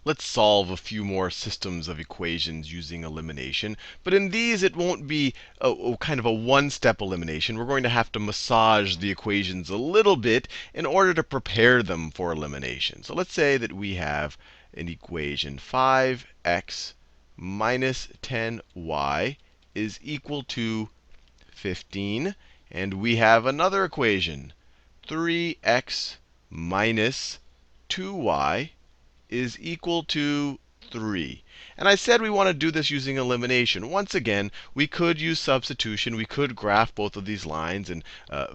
let's solve a few more systems of equations using elimination. But in these, it won't be a kind of a one-step elimination. We're going to have to massage the equations a little bit in order to prepare them for elimination. So let's say that we have an equation 5x minus 10y is equal to 15. And we have another equation, 3x minus 2y is equal to 3. And I said we want to do this using elimination. Once again, we could use substitution. We could graph both of these lines and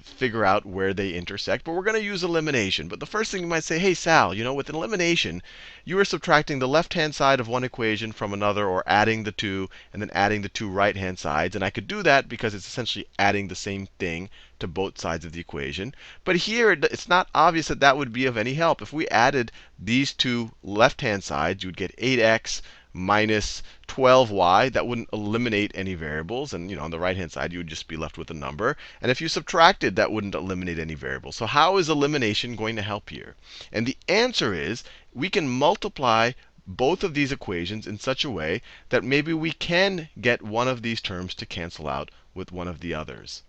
figure out where they intersect. But we're going to use elimination. But the first thing you might say, hey, Sal, with an elimination, you are subtracting the left-hand side of one equation from another, or adding the two, and then adding the two right-hand sides. And I could do that because it's essentially adding the same thing to both sides of the equation. But here, it's not obvious that that would be of any help. If we added these two left-hand sides, you would get 8x minus 12y. That wouldn't eliminate any variables. And on the right-hand side, you would just be left with a number. And if you subtracted, that wouldn't eliminate any variables. So how is elimination going to help here? And the answer is we can multiply both of these equations in such a way that maybe we can get one of these terms to cancel out with one of the others.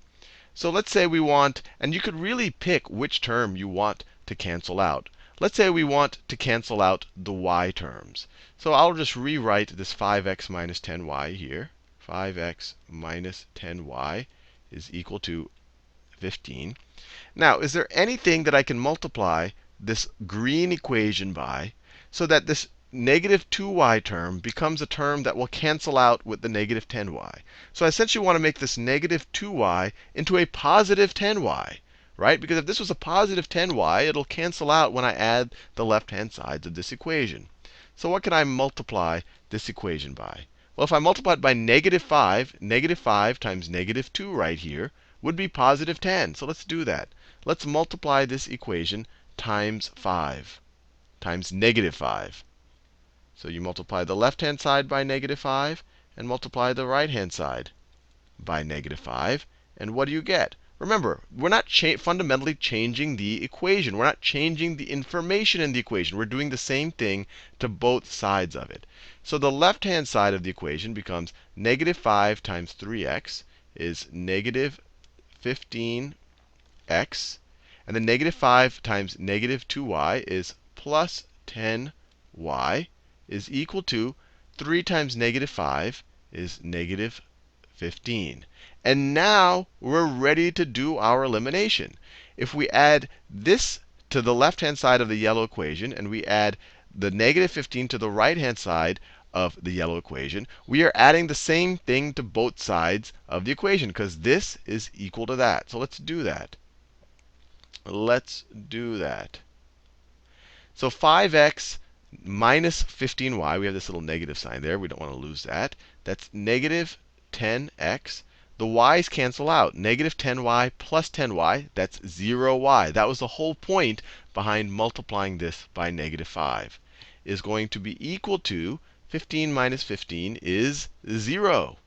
So let's say we want, and you could really pick which term you want to cancel out. Let's say we want to cancel out the y terms. So I'll just rewrite this 5x minus 10y here. 5x minus 10y is equal to 15. Now, is there anything that I can multiply this green equation by so that this negative 2y term becomes a term that will cancel out with the negative 10y? So I essentially want to make this negative 2y into a positive 10y, right? Because if this was a positive 10y, it'll cancel out when I add the left-hand sides of this equation. So what can I multiply this equation by? Well, if I multiply it by negative 5 times negative 2 right here would be positive 10. So let's do that. Let's multiply this equation times 5, times negative 5. So you multiply the left-hand side by negative 5, and multiply the right-hand side by negative 5. And what do you get? Remember, we're not fundamentally changing the equation. We're not changing the information in the equation. We're doing the same thing to both sides of it. So the left-hand side of the equation becomes negative 5 times 3x is negative 15x. And then negative 5 times negative 2y is plus 10y is equal to 3 times negative 5 is negative 15. And now we're ready to do our elimination. If we add this to the left-hand side of the yellow equation, and we add the negative 15 to the right-hand side of the yellow equation, we are adding the same thing to both sides of the equation, because this is equal to that. So let's do that. Let's do that. So 5x minus 15y, we have this little negative sign there. We don't want to lose that. That's negative 10x. The y's cancel out. Negative 10y plus 10y, that's 0y. That was the whole point behind multiplying this by negative 5. Is going to be equal to 15 minus 15 is 0.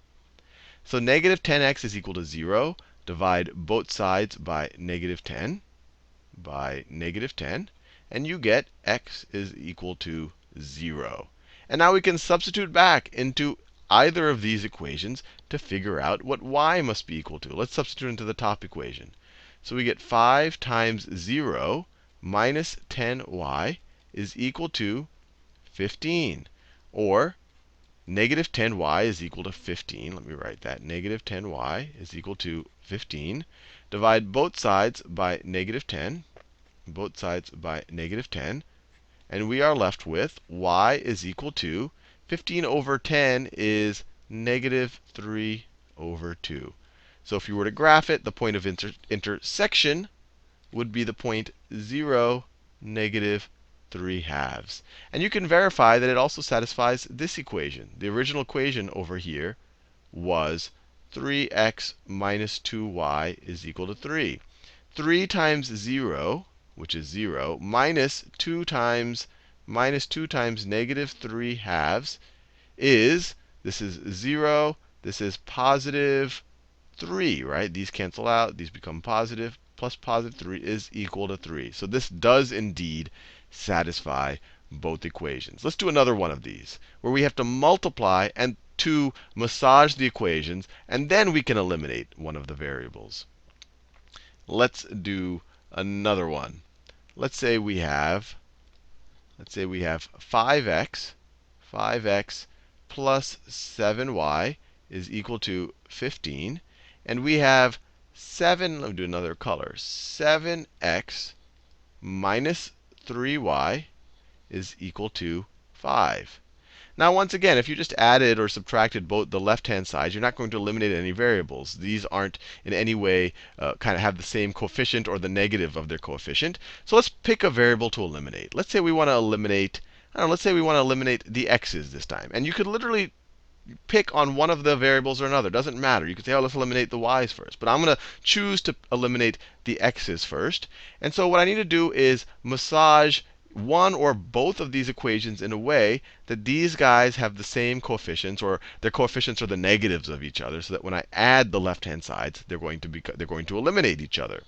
So negative 10x is equal to 0. Divide both sides by negative 10. And you get x is equal to 0. And now we can substitute back into either of these equations to figure out what y must be equal to. Let's substitute into the top equation. So we get 5 times 0 minus 10y is equal to 15. Or negative 10y is equal to 15. Let me write that. Negative 10y is equal to 15. Divide both sides by negative 10. Both sides by negative 10. And we are left with y is equal to 15 over 10 is negative 3 over 2. So if you were to graph it, the point of intersection would be the point 0, negative 3/2. And you can verify that it also satisfies this equation. The original equation over here was 3x minus 2y is equal to 3. 3 times 0, which is 0, minus 2 times negative 3/2 is, this is 0, this is positive 3, right? These cancel out. These become positive. Plus positive 3 is equal to 3. So this does indeed satisfy both equations. Let's do another one of these, where we have to multiply and to massage the equations, and then we can eliminate one of the variables. Let's do another one. Let's say we have 5x plus 7y is equal to 15. And we have 7, let me do another color, 7x minus 3y is equal to 5. Now, once again, if you just added or subtracted both the left-hand sides, you're not going to eliminate any variables. These aren't in any way kind of have the same coefficient or the negative of their coefficient. So let's pick a variable to eliminate. Let's say we want to eliminate, I don't know, let's say we want to eliminate the x's this time. And you could literally pick on one of the variables or another. It doesn't matter. You could say, oh, let's eliminate the y's first. But I'm going to choose to eliminate the x's first. And so what I need to do is massage one or both of these equations in a way that these guys have the same coefficients, or their coefficients are the negatives of each other, so that when I add the left-hand sides, they're going to eliminate each other.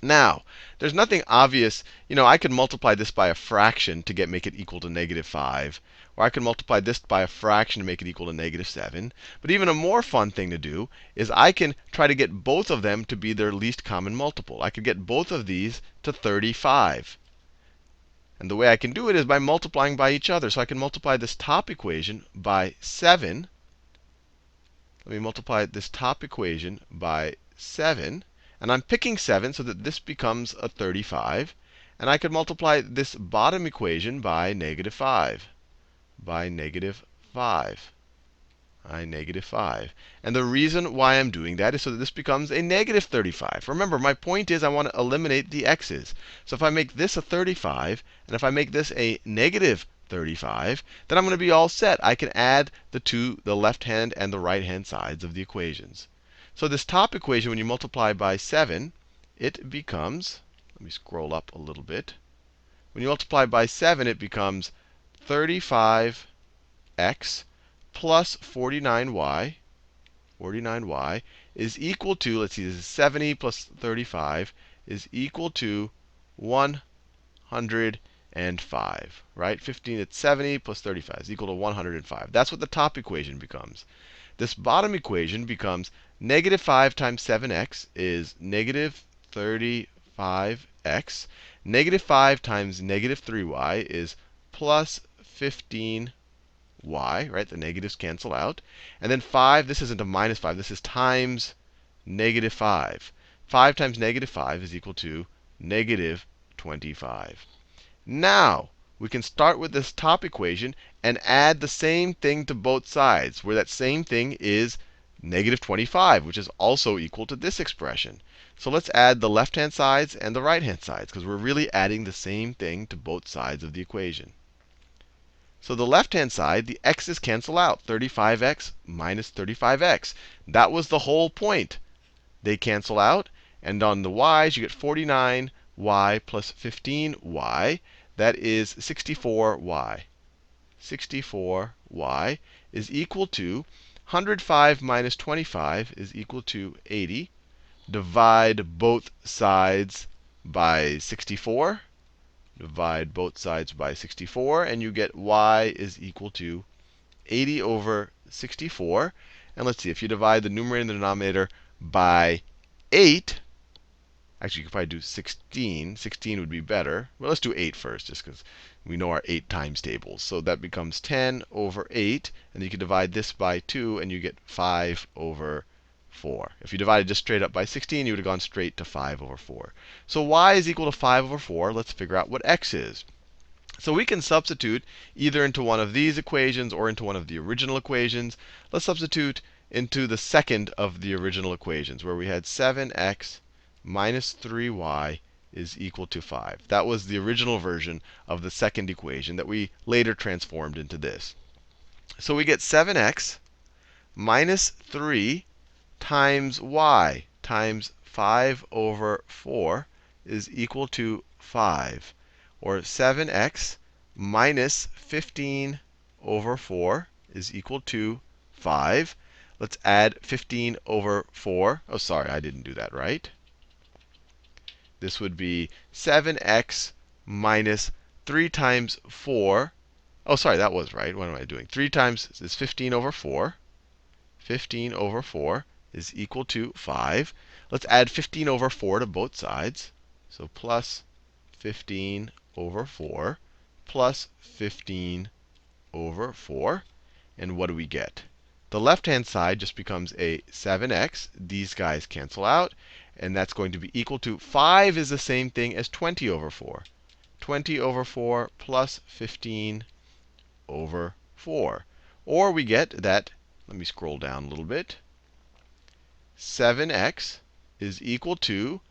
Now, there's nothing obvious. I could multiply this by a fraction to make it equal to -5. Or I could multiply this by a fraction to make it equal to -7. But even a more fun thing to do is I can try to get both of them to be their least common multiple. I could get both of these to 35. And the way I can do it is by multiplying by each other. So I can multiply this top equation by 7. Let me multiply this top equation by 7. And I'm picking 7 so that this becomes a 35. And I could multiply this bottom equation by -5. By -5. And the reason why I'm doing that is so that this becomes a -35. Remember, my point is I want to eliminate the x's. So if I make this a 35, and if I make this a -35, then I'm going to be all set. I can add the left-hand and the right-hand sides of the equations. So this top equation, when you multiply by 7, it becomes, let me scroll up a little bit. When you multiply by 7, it becomes 35x plus 49y, is equal to, let's see, this is 70 plus 35 is equal to 105, right? 15, it's 70 plus 35 is equal to 105. That's what the top equation becomes. This bottom equation becomes -5 times 7x is -35x. -5 times -3y is plus 15y, right? The negatives cancel out. And then 5, this isn't a -5, this is times -5. 5 times -5 is equal to -25. Now, we can start with this top equation and add the same thing to both sides, where that same thing is -25, which is also equal to this expression. So let's add the left-hand sides and the right-hand sides, because we're really adding the same thing to both sides of the equation. So the left-hand side, the x's cancel out. 35x minus 35x. That was the whole point. They cancel out. And on the y's, you get 49y plus 15y. That is 64y. 64y is equal to 105 minus 25 is equal to 80. Divide both sides by 64. Divide both sides by 64, and you get y is equal to 80 over 64. And let's see, if you divide the numerator and the denominator by 8, actually, you could probably do 16. 16 would be better. Well, let's do 8 first, just because we know our 8 times tables. So that becomes 10 over 8. And you can divide this by 2, and you get 5 over 4. If you divided just straight up by 16, you would have gone straight to 5 over 4. So y is equal to 5 over 4. Let's figure out what x is. So we can substitute either into one of these equations or into one of the original equations. Let's substitute into the second of the original equations, where we had 7x minus 3y is equal to 5. That was the original version of the second equation that we later transformed into this. So we get 7x minus 3 times y times 5 over 4 is equal to 5. Or 7x minus 15 over 4 is equal to 5. Let's add 15 over 4. Oh, sorry, I didn't do that right. This would be 7x minus 3 times 4. Oh, sorry, that was right. What am I doing? 3 times is 15 over 4. 15 over 4 is equal to 5. Let's add 15 over 4 to both sides. So plus 15 over 4 plus 15 over 4. And what do we get? The left-hand side just becomes a 7x. These guys cancel out. And that's going to be equal to 5 is the same thing as 20 over 4. 20 over 4 plus 15 over 4. Or we get that, let me scroll down a little bit, 7x is equal to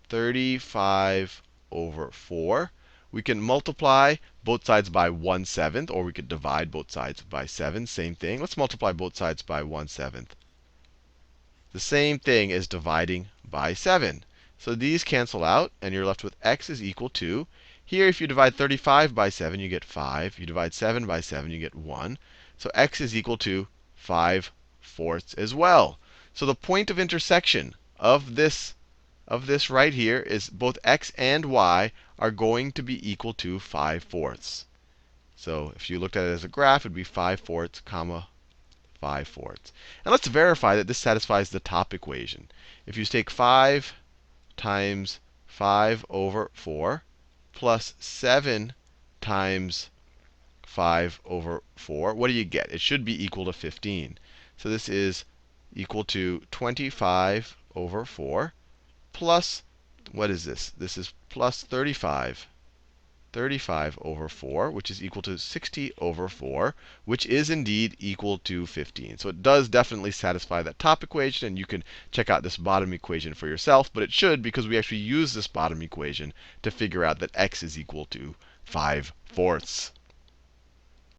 35 over 4. We can multiply both sides by 1/7, or we could divide both sides by 7. Same thing. Let's multiply both sides by 1/7. The same thing as dividing by 7. So these cancel out, and you're left with x is equal to. Here, if you divide 35 by 7, you get 5. If you divide 7 by 7, you get 1. So x is equal to 5/4 as well. So the point of intersection of this right here is both x and y are going to be equal to 5/4. So if you looked at it as a graph, it would be 5/4, comma 5/4. And let's verify that this satisfies the top equation. If you take 5 times 5 over 4 plus 7 times 5 over 4, what do you get? It should be equal to 15. So this is equal to 25 over 4 plus, what is this? This is plus 35. 35 over 4, which is equal to 60 over 4, which is indeed equal to 15. So it does definitely satisfy that top equation, and you can check out this bottom equation for yourself. But it should, because we actually use this bottom equation to figure out that x is equal to 5/4.